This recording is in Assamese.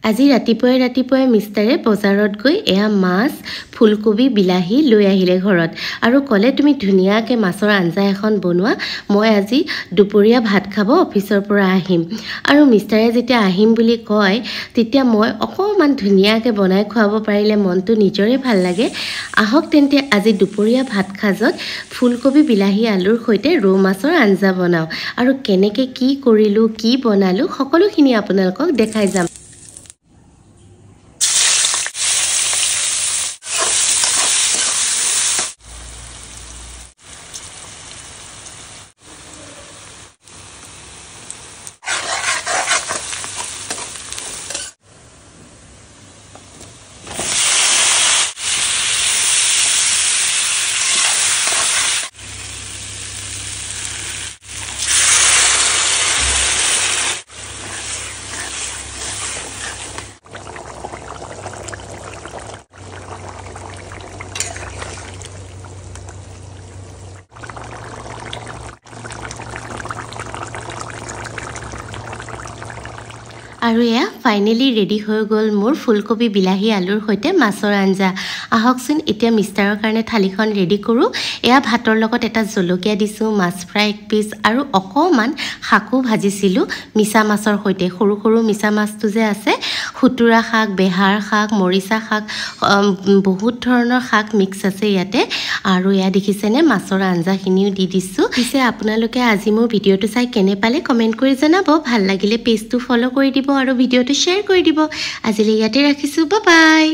আজি ৰাতিপুৱাই মিষ্টাৰে বজাৰত গৈ এয়া মাছ ফুলকবি বিলাহী লৈ আহিলে ঘৰত আৰু ক'লে তুমি ধুনীয়াকৈ মাছৰ আঞ্জা এখন বনোৱা মই আজি দুপৰীয়া ভাত খাব অফিচৰ পৰা আহিম আৰু মিষ্টাৰে যেতিয়া আহিম বুলি কয় তেতিয়া মই অকমান ধুনীয়াকৈ বনাই খুৱাব পাৰিলে মনটো নিজৰে ভাল লাগে আহক তেন্তে আজি দুপৰীয়া ভাত খাজত ফুলকবি বিলাহী আলুৰ সৈতে ৰৌ মাছৰ আঞ্জা বনাও আৰু কেনেকৈ কি কৰিলো কি বনালো সকলোখিনি আপোনালোকক দেখাই যাম আৰু এয়া ফাইনেলি ৰেডি হৈ গ'ল মোৰ ফুলকবি বিলাহী আলুৰ সৈতে মাছৰ আঞ্জা আহকচোন এতিয়া মিষ্টাৰৰ কাৰণে থালিখন ৰেডি কৰোঁ এয়া ভাতৰ লগত এটা জলকীয়া দিছোঁ মাছ ফ্ৰাই এক পিচ আৰু অকণমান শাকো ভাজিছিলোঁ মিছা মাছৰ সৈতে সৰু সৰু মিছা মাছটো যে আছে খুতুৰা শাক বেহাৰ শাক মৰিচা শাক বহুত ধৰণৰ শাক মিক্স আছে ইয়াতে আৰু এয়া দেখিছেনে মাছৰ আঞ্জাখিনিও দি দিছোঁ পিছে আপোনালোকে আজি মোৰ ভিডিঅ'টো চাই কেনে পালে কমেণ্ট কৰি জনাব ভাল লাগিলে পেজটো ফ'ল' কৰি দিব আৰু ভিডিঅ'টো শ্বেয়াৰ কৰি দিব আজিলৈ ইয়াতে ৰাখিছোঁ বাই বাই